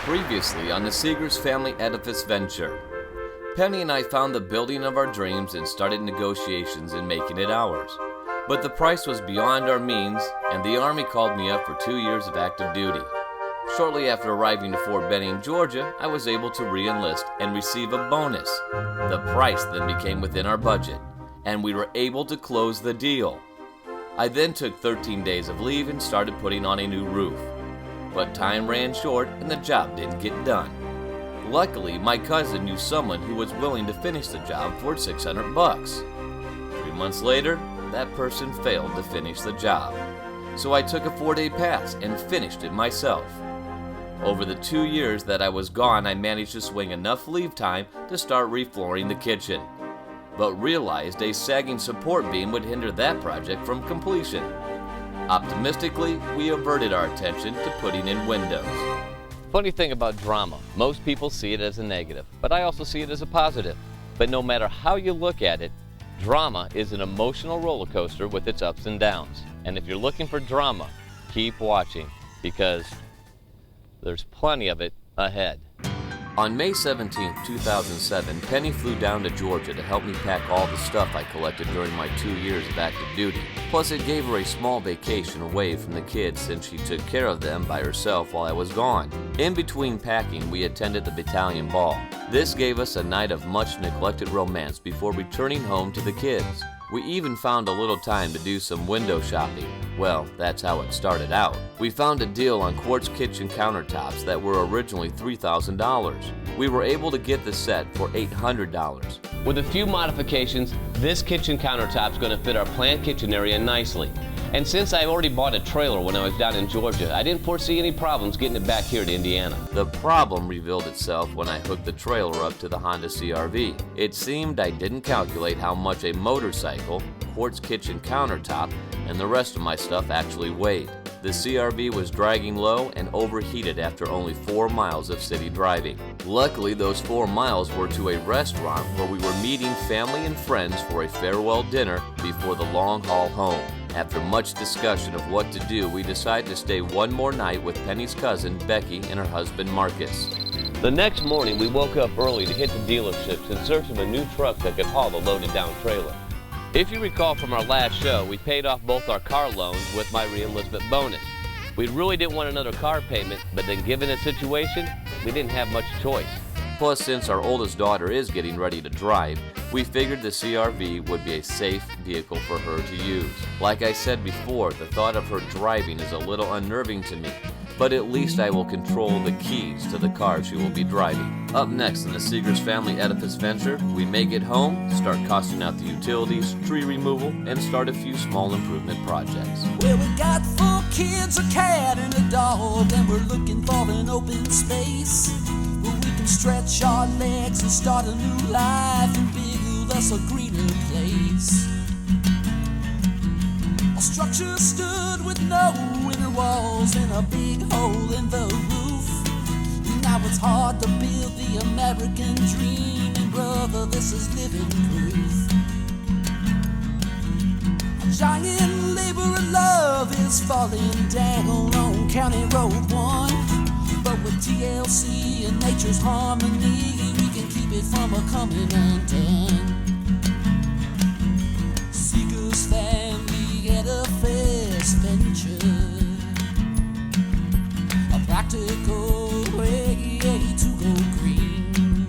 Previously on the Seegers Family Edifice Venture. Penny and I found the building of our dreams and started negotiations in making it ours. But the price was beyond our means, and the Army called me up for 2 years of active duty. Shortly after arriving to Fort Benning, Georgia, I was able to re-enlist and receive a bonus. The price then became within our budget, and we were able to close the deal. I then took 13 days of leave and started putting on a new roof. But time ran short and the job didn't get done. Luckily, my cousin knew someone who was willing to finish the job for $600. 3 months later, that person failed to finish the job. So I took a 4-day pass and finished it myself. Over the 2 years that I was gone, I managed to swing enough leave time to start reflooring the kitchen, but realized a sagging support beam would hinder that project from completion. Optimistically, we averted our attention to putting in windows. Funny thing about drama, most people see it as a negative, but I also see it as a positive. But no matter how you look at it, drama is an emotional roller coaster with its ups and downs. And if you're looking for drama, keep watching, because there's plenty of it ahead. On May 17, 2007, Penny flew down to Georgia to help me pack all the stuff I collected during my 2 years of active duty. Plus, it gave her a small vacation away from the kids since she took care of them by herself while I was gone. In between packing, we attended the battalion ball. This gave us a night of much neglected romance before returning home to the kids. We even found a little time to do some window shopping. Well, that's how it started out. We found a deal on quartz kitchen countertops that were originally $3,000. We were able to get the set for $800. With a few modifications, this kitchen countertop is going to fit our planned kitchen area nicely. And since I already bought a trailer when I was down in Georgia, I didn't foresee any problems getting it back here to Indiana. The problem revealed itself when I hooked the trailer up to the Honda CR-V. It seemed I didn't calculate how much a motorcycle, quartz kitchen countertop, and the rest of my stuff actually weighed. The CR-V was dragging low and overheated after only 4 miles of city driving. Luckily, those 4 miles were to a restaurant where we were meeting family and friends for a farewell dinner before the long haul home. After much discussion of what to do, we decided to stay one more night with Penny's cousin, Becky, and her husband, Marcus. The next morning, we woke up early to hit the dealerships in search of a new truck that could haul the loaded down trailer. If you recall from our last show, we paid off both our car loans with my re-enlistment bonus. We really didn't want another car payment, but then given the situation, we didn't have much choice. Plus, since our oldest daughter is getting ready to drive, we figured the CR-V would be a safe vehicle for her to use. Like I said before, the thought of her driving is a little unnerving to me, but at least I will control the keys to the car she will be driving. Up next in the Seegers Family Edifice Venture, we make it home, start costing out the utilities, tree removal, and start a few small improvement projects. Well, we got 4 kids, a cat, and a dog, and we're looking for an open space where we can stretch our legs and start a new life and build us a greener place. Our structure stood with no inner walls and a big hole in the roof. And now it's hard to build the American dream, and brother, this is living proof. A giant labor of love is falling down on County Road 1. But with TLC and nature's harmony, we can keep it from a coming undone. Seegers Family Edifice Venture, a practical way to go green.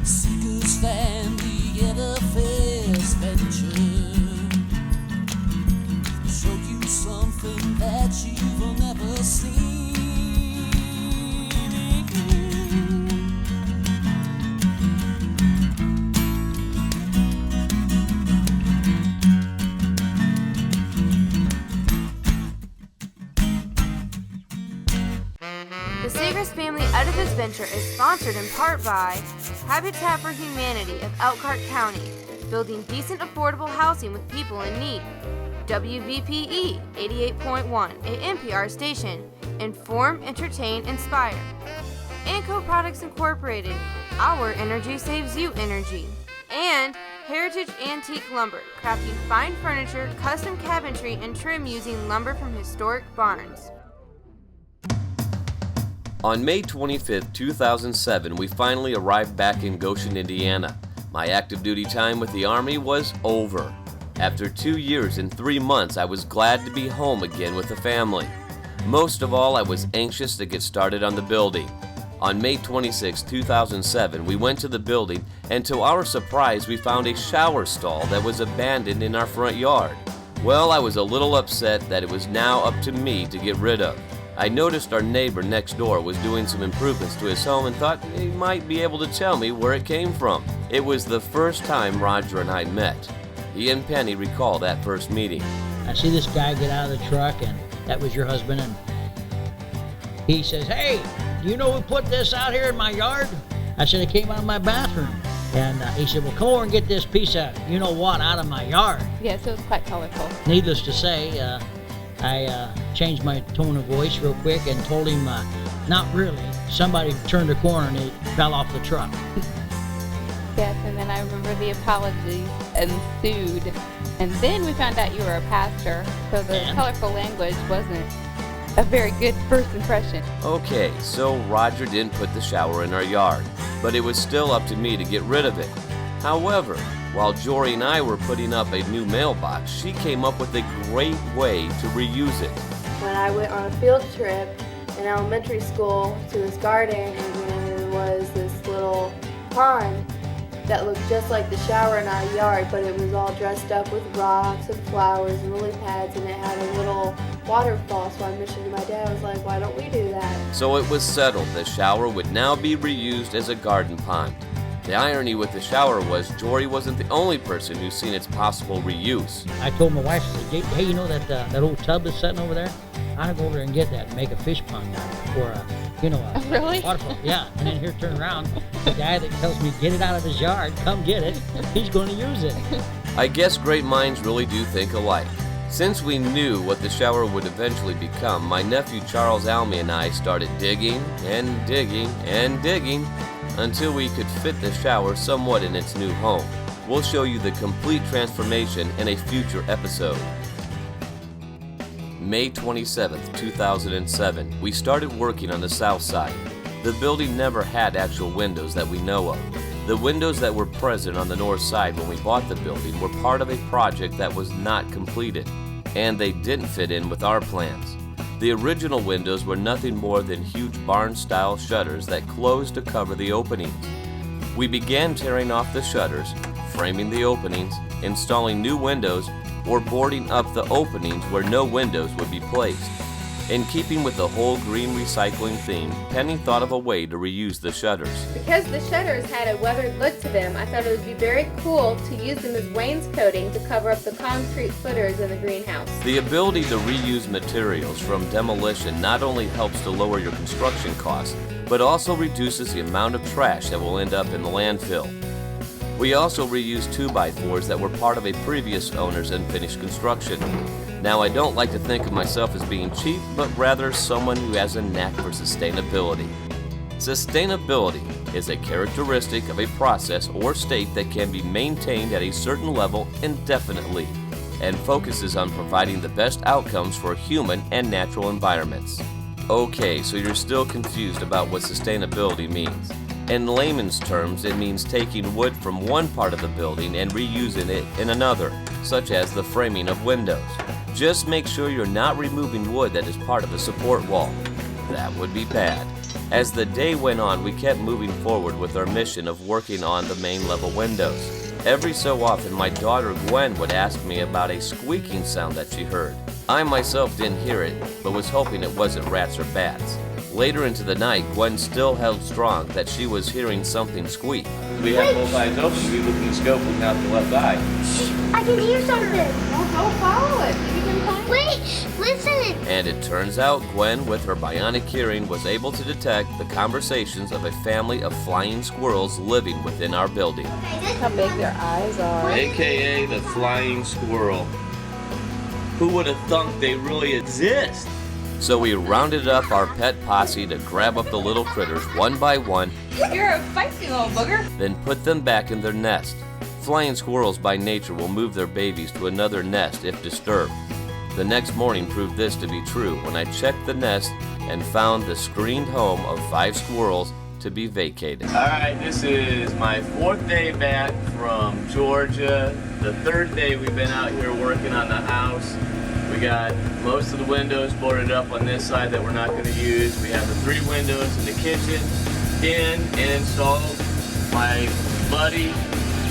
Seegers Family Edifice Venture, show you something that you've never seen. The Seegers Family Edifice Venture is sponsored in part by Habitat for Humanity of Elkhart County, building decent affordable housing with people in need. WVPE 88.1, an NPR station. Inform, entertain, inspire. Anco Products Incorporated, our energy saves you energy. And Heritage Antique Lumber, crafting fine furniture, custom cabinetry, and trim using lumber from historic barns. On May 25, 2007, we finally arrived back in Goshen, Indiana. My active duty time with the Army was over. After 2 years and 3 months, I was glad to be home again with the family. Most of all, I was anxious to get started on the building. On May 26, 2007, we went to the building, and to our surprise, we found a shower stall that was abandoned in our front yard. Well, I was a little upset that it was now up to me to get rid of. I noticed our neighbor next door was doing some improvements to his home and thought he might be able to tell me where it came from. It was the first time Roger and I met. He and Penny recall that first meeting. I see this guy get out of the truck, and that was your husband, and he says, "Hey, do you know who put this out here in my yard?" I said, "It came out of my bathroom." And he said, "Well, come over and get this piece of you-know-what out of my yard." Yes, it was quite colorful. Needless to say, I changed my tone of voice real quick and told him, not really. Somebody turned a corner and it fell off the truck. Yes, and then I remember the apologies ensued. And then we found out you were a pastor, so the colorful language wasn't a very good first impression. Okay, so Roger didn't put the shower in our yard, but it was still up to me to get rid of it. However, while Jory and I were putting up a new mailbox, she came up with a great way to reuse it. When I went on a field trip in elementary school to this garden, and there was this little pond that looked just like the shower in our yard, but it was all dressed up with rocks and flowers and lily pads, and it had a little waterfall. So I mentioned to my dad, I was like, "Why don't we do that?" So it was settled. The shower would now be reused as a garden pond. The irony with the shower was Jory wasn't the only person who's seen its possible reuse. I told my wife, I said, "Hey, you know that old tub that's sitting over there? I'm gonna go over there and get that and make a fish pond out of it, or a Really? waterfall." Yeah, and then here turn around, the guy that tells me get it out of his yard, come get it, he's going to use it. I guess great minds really do think alike. Since we knew what the shower would eventually become, my nephew Charles Almy and I started digging and digging and digging until we could fit the shower somewhat in its new home. We'll show you the complete transformation in a future episode. May 27th, 2007, we started working on the south side. The building never had actual windows that we know of. The windows that were present on the north side when we bought the building were part of a project that was not completed, and they didn't fit in with our plans. The original windows were nothing more than huge barn-style shutters that closed to cover the openings. We began tearing off the shutters, framing the openings, installing new windows, or boarding up the openings where no windows would be placed. In keeping with the whole green recycling theme, Penny thought of a way to reuse the shutters. Because the shutters had a weathered look to them, I thought it would be very cool to use them as wainscoting to cover up the concrete footers in the greenhouse. The ability to reuse materials from demolition not only helps to lower your construction costs, but also reduces the amount of trash that will end up in the landfill. We also reused 2x4s that were part of a previous owner's unfinished construction. Now, I don't like to think of myself as being cheap, but rather someone who has a knack for sustainability. Sustainability is a characteristic of a process or state that can be maintained at a certain level indefinitely, and focuses on providing the best outcomes for human and natural environments. Okay, so you're still confused about what sustainability means. In layman's terms, it means taking wood from one part of the building and reusing it in another, such as the framing of windows. Just make sure you're not removing wood that is part of the support wall. That would be bad. As the day went on, we kept moving forward with our mission of working on the main level windows. Every so often, my daughter Gwen would ask me about a squeaking sound that she heard. I myself didn't hear it, but was hoping it wasn't rats or bats. Later into the night, Gwen still held strong that she was hearing something squeak. We have both eyes open, we look in the scope, looking out the left eye. I can hear something. Well, go follow it. You can find it. Wait, listen. And it turns out Gwen, with her bionic hearing, was able to detect the conversations of a family of flying squirrels living within our building. How big their eyes are. AKA the flying squirrel. Who would have thunk they really exist? So we rounded up our pet posse to grab up the little critters one by one. You're a feisty little booger. Then put them back in their nest. Flying squirrels by nature will move their babies to another nest if disturbed. The next morning proved this to be true when I checked the nest and found the screened home of 5 squirrels to be vacated. Alright, this is my 4th day back from Georgia. The 3rd day we've been out here working on the house. We got most of the windows boarded up on this side that we're not going to use. We have the 3 windows in the kitchen in and installed. My buddy,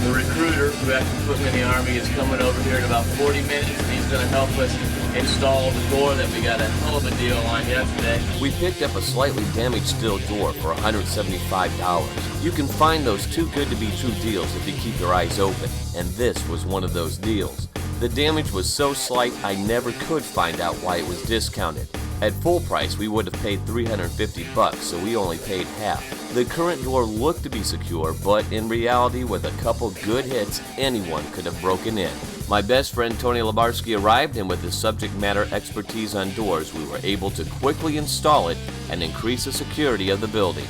the recruiter who actually put me in the Army, is coming over here in about 40 minutes, and he's going to help us install the door that we got a hell of a deal on yesterday. We picked up a slightly damaged steel door for $175. You can find those too good to be true deals if you keep your eyes open, and this was one of those deals. The damage was so slight I never could find out why it was discounted. At full price we would have paid $350, so we only paid half. The current door looked to be secure, but in reality with a couple good hits anyone could have broken in. My best friend Tony Labarsky arrived, and with his subject matter expertise on doors we were able to quickly install it and increase the security of the building.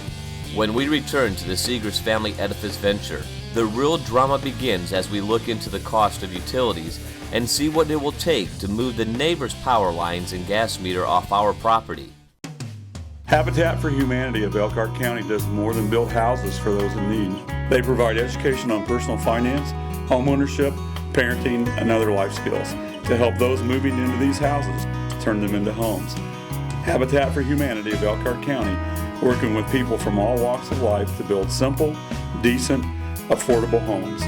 When we return to the Seegers Family Edifice Venture, the real drama begins as we look into the cost of utilities and see what it will take to move the neighbors' power lines and gas meter off our property. Habitat for Humanity of Elkhart County does more than build houses for those in need. They provide education on personal finance, homeownership, parenting, and other life skills to help those moving into these houses turn them into homes. Habitat for Humanity of Elkhart County, working with people from all walks of life to build simple, decent, affordable homes.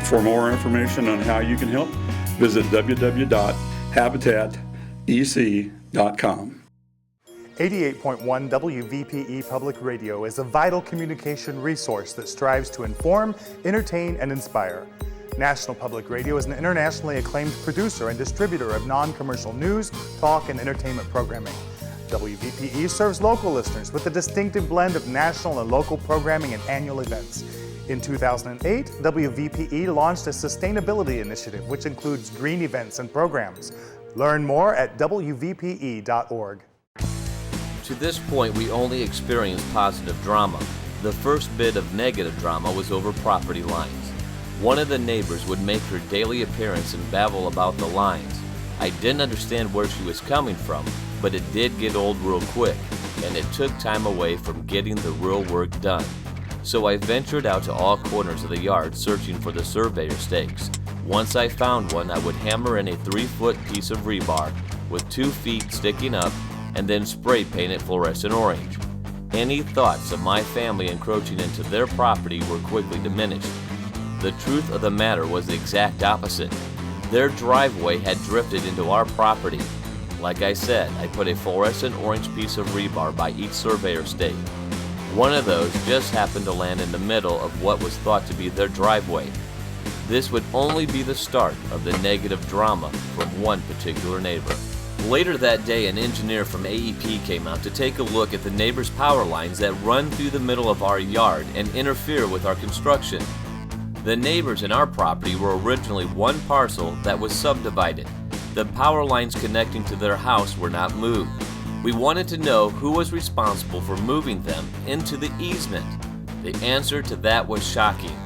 For more information on how you can help, visit www.habitatec.com. 88.1 WVPE Public Radio is a vital communication resource that strives to inform, entertain, and inspire. National Public Radio is an internationally acclaimed producer and distributor of non-commercial news, talk, and entertainment programming. WVPE serves local listeners with a distinctive blend of national and local programming and annual events. In 2008, WVPE launched a sustainability initiative which includes green events and programs. Learn more at wvpe.org. To this point, we only experienced positive drama. The first bit of negative drama was over property lines. One of the neighbors would make her daily appearance and babble about the lines. I didn't understand where she was coming from, but it did get old real quick, and it took time away from getting the real work done. So I ventured out to all corners of the yard searching for the surveyor stakes. Once I found one, I would hammer in a 3-foot piece of rebar with 2 feet sticking up and then spray paint it fluorescent orange. Any thoughts of my family encroaching into their property were quickly diminished. The truth of the matter was the exact opposite. Their driveway had drifted into our property. Like I said, I put a fluorescent orange piece of rebar by each surveyor stake. One of those just happened to land in the middle of what was thought to be their driveway. This would only be the start of the negative drama from one particular neighbor. Later that day, an engineer from AEP came out to take a look at the neighbor's power lines that run through the middle of our yard and interfere with our construction. The neighbors in our property were originally one parcel that was subdivided. The power lines connecting to their house were not moved. We wanted to know who was responsible for moving them into the easement. The answer to that was shocking.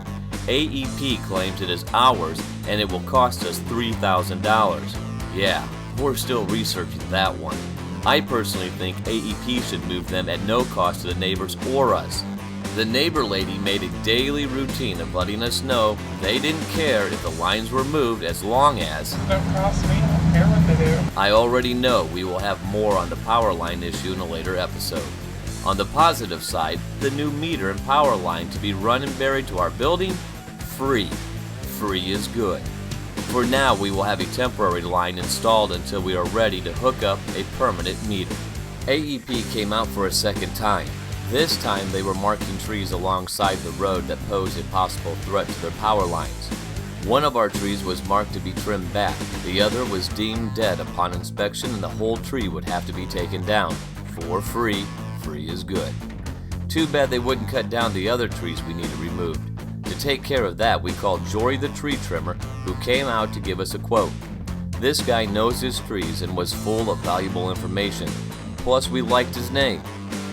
AEP claims it is ours and it will cost us $3,000. Yeah, we're still researching that one. I personally think AEP should move them at no cost to the neighbors or us. The neighbor lady made a daily routine of letting us know they didn't care if the lines were moved as long as don't cost me, I don't care what they do. I already know we will have more on the power line issue in a later episode. On the positive side, the new meter and power line to be run and buried to our building, free. Free is good. For now, we will have a temporary line installed until we are ready to hook up a permanent meter. AEP came out for a second time. This time they were marking trees alongside the road that pose a possible threat to their power lines. One of our trees was marked to be trimmed back. The other was deemed dead upon inspection, and the whole tree would have to be taken down. For free, free is good. Too bad they wouldn't cut down the other trees we needed removed. To take care of that, we called Jory the tree trimmer, who came out to give us a quote. This guy knows his trees and was full of valuable information. Plus, we liked his name.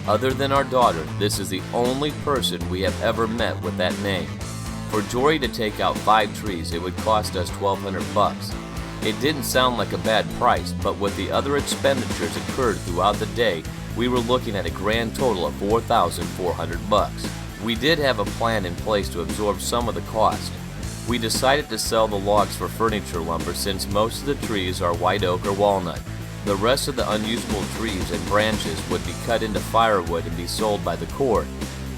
Other than our daughter, this is the only person we have ever met with that name. For Jory to take out 5 trees, it would cost us $1,200. It didn't sound like a bad price, but with the other expenditures incurred throughout the day, we were looking at a grand total of $4,400. We did have a plan in place to absorb some of the cost. We decided to sell the logs for furniture lumber since most of the trees are white oak or walnut. The rest of the unusable trees and branches would be cut into firewood and be sold by the cord.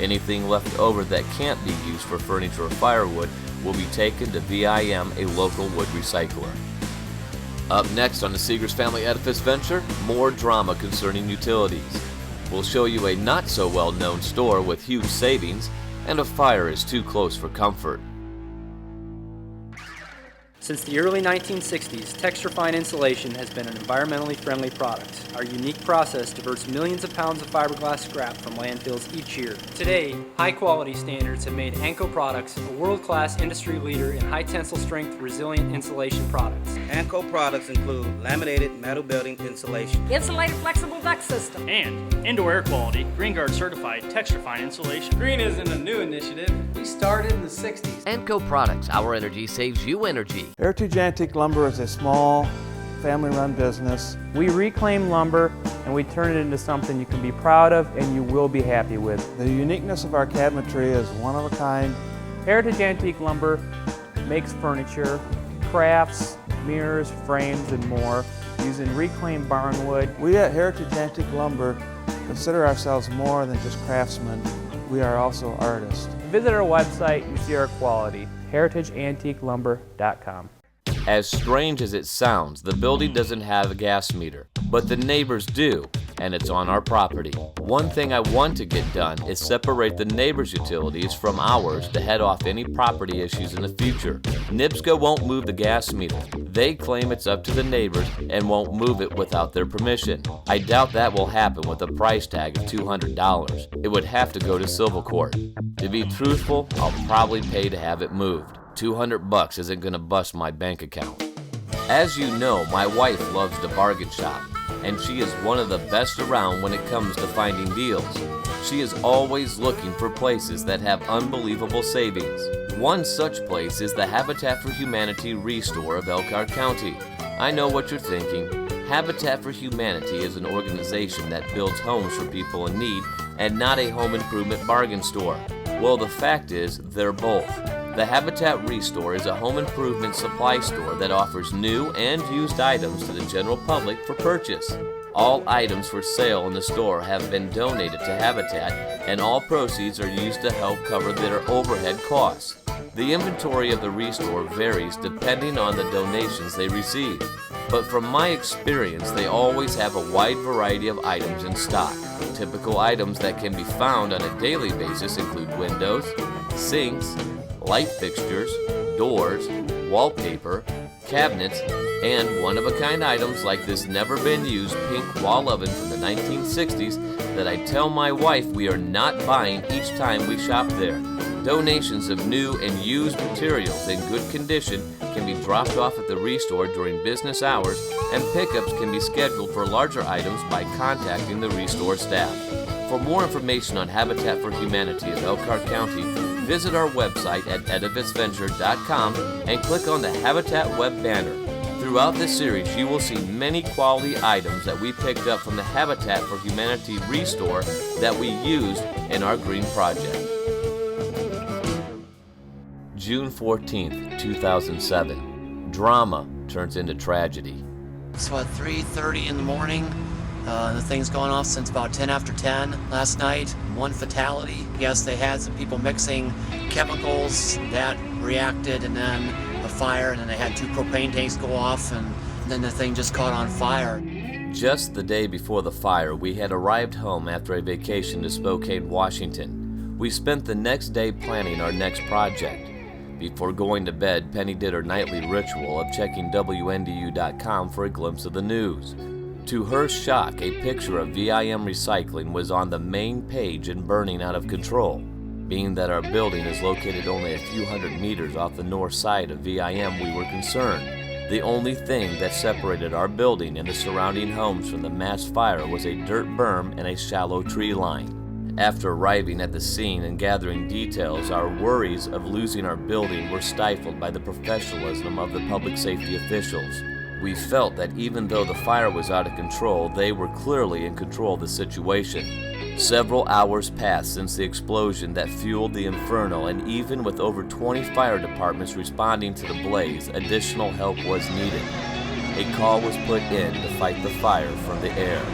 Anything left over that can't be used for furniture or firewood will be taken to VIM, a local wood recycler. Up next on the Seegers Family Edifice Venture, more drama concerning utilities. We'll show you a not so well known store with huge savings, and a fire is too close for comfort. Since the early 1960s, texture-fine insulation has been an environmentally friendly product. Our unique process diverts millions of pounds of fiberglass scrap from landfills each year. Today, high-quality standards have made Anco Products a world-class industry leader in high-tensile strength, resilient insulation products. Anco products include laminated metal building insulation, insulated flexible duct system, and indoor air quality, GreenGuard certified texture-fine insulation. Green isn't a new initiative. We started in the 60s. Anco Products, our energy saves you energy. Heritage Antique Lumber is a small, family-run business. We reclaim lumber and we turn it into something you can be proud of and you will be happy with. The uniqueness of our cabinetry is one of a kind. Heritage Antique Lumber makes furniture, crafts, mirrors, frames, and more using reclaimed barnwood. We at Heritage Antique Lumber consider ourselves more than just craftsmen. We are also artists. Visit our website and see our quality, heritageantiquelumber.com. As strange as it sounds, the building doesn't have a gas meter, but the neighbors do, and it's on our property. One thing I want to get done is separate the neighbors' utilities from ours to head off any property issues in the future. NIPSCO won't move the gas meter. They claim it's up to the neighbors and won't move it without their permission. I doubt that will happen with a price tag of $200. It would have to go to civil court. To be truthful, I'll probably pay to have it moved. $200 isn't gonna bust my bank account. As you know, my wife loves to bargain shop, and she is one of the best around when it comes to finding deals. She is always looking for places that have unbelievable savings. One such place is the Habitat for Humanity Restore of Elkhart County. I know what you're thinking. Habitat for Humanity is an organization that builds homes for people in need and not a home improvement bargain store. Well, the fact is, they're both. The Habitat Restore is a home improvement supply store that offers new and used items to the general public for purchase. All items for sale in the store have been donated to Habitat, and all proceeds are used to help cover their overhead costs. The inventory of the Restore varies depending on the donations they receive, but from my experience, they always have a wide variety of items in stock. Typical items that can be found on a daily basis include windows, sinks, light fixtures, doors, wallpaper, cabinets, and one-of-a-kind items like this never-been-used pink wall oven from the 1960s that I tell my wife we are not buying each time we shop there. Donations of new and used materials in good condition can be dropped off at the Restore during business hours, and pickups can be scheduled for larger items by contacting the Restore staff. For more information on Habitat for Humanity of Elkhart County, visit our website at edificeventure.com and click on the Habitat web banner. Throughout this series, you will see many quality items that we picked up from the Habitat for Humanity Restore that we used in our green project. June 14th, 2007. Drama turns into tragedy. It's about 3:30 in the morning. The thing's going off since about 10 after 10 last night. One fatality. Yes, they had some people mixing chemicals that reacted, and then a fire, and then they had 2 propane tanks go off, and then the thing just caught on fire. Just the day before the fire, we had arrived home after a vacation to Spokane, Washington. We spent the next day planning our next project. Before going to bed, Penny did her nightly ritual of checking WNDU.com for a glimpse of the news. To her shock, a picture of VIM Recycling was on the main page and burning out of control. Being that our building is located only a few hundred meters off the north side of VIM, we were concerned. The only thing that separated our building and the surrounding homes from the mass fire was a dirt berm and a shallow tree line. After arriving at the scene and gathering details, our worries of losing our building were stifled by the professionalism of the public safety officials. We felt that even though the fire was out of control, they were clearly in control of the situation. Several hours passed since the explosion that fueled the inferno, and even with over 20 fire departments responding to the blaze, additional help was needed. A call was put in to fight the fire from the air.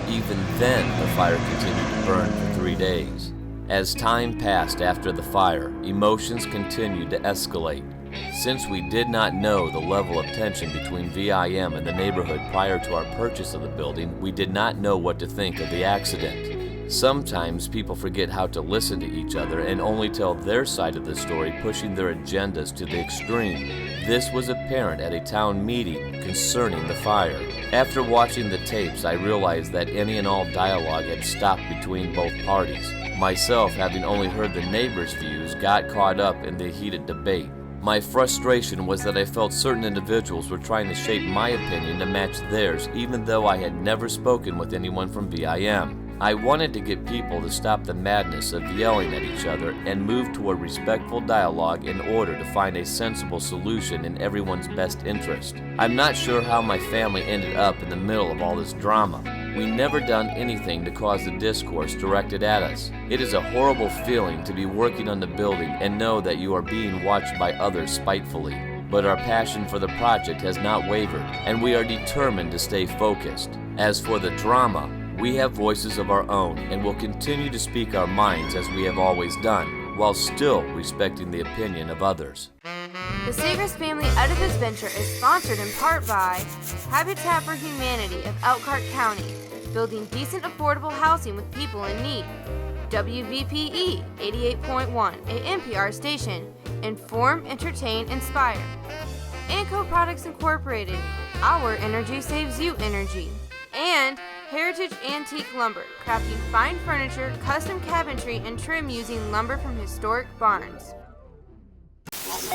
Even then, the fire continued to burn for 3 days. As time passed after the fire, emotions continued to escalate. Since we did not know the level of tension between VIM and the neighborhood prior to our purchase of the building, we did not know what to think of the accident. Sometimes people forget how to listen to each other and only tell their side of the story, pushing their agendas to the extreme. This was apparent at a town meeting concerning the fire. After watching the tapes, I realized that any and all dialogue had stopped between both parties. Myself, having only heard the neighbors' views, got caught up in the heated debate. My frustration was that I felt certain individuals were trying to shape my opinion to match theirs, even though I had never spoken with anyone from VIM. I wanted to get people to stop the madness of yelling at each other and move toward respectful dialogue in order to find a sensible solution in everyone's best interest. I'm not sure how my family ended up in the middle of all this drama. We never done anything to cause the discourse directed at us. It is a horrible feeling to be working on the building and know that you are being watched by others spitefully. But our passion for the project has not wavered, and we are determined to stay focused. As for the drama, we have voices of our own and will continue to speak our minds as we have always done, while still respecting the opinion of others. The Seegers Family Edifice Venture is sponsored in part by Habitat for Humanity of Elkhart County, building decent affordable housing with people in need. WVPE 88.1, a NPR station. Inform, entertain, inspire. Anco Products Incorporated, our energy saves you energy. And Heritage Antique Lumber, crafting fine furniture, custom cabinetry, and trim using lumber from historic barns.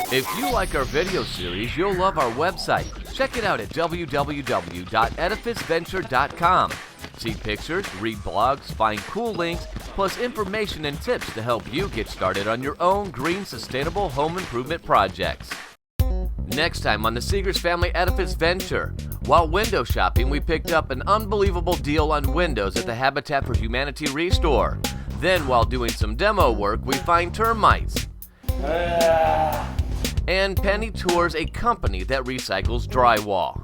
If you like our video series, you'll love our website. Check it out at www.edificeventure.com. See pictures, read blogs, find cool links, plus information and tips to help you get started on your own green, sustainable home improvement projects. Next time on the Seegers Family Edifice Venture. While window shopping, we picked up an unbelievable deal on windows at the Habitat for Humanity Restore. Then, while doing some demo work, we find termites. And Penny tours a company that recycles drywall.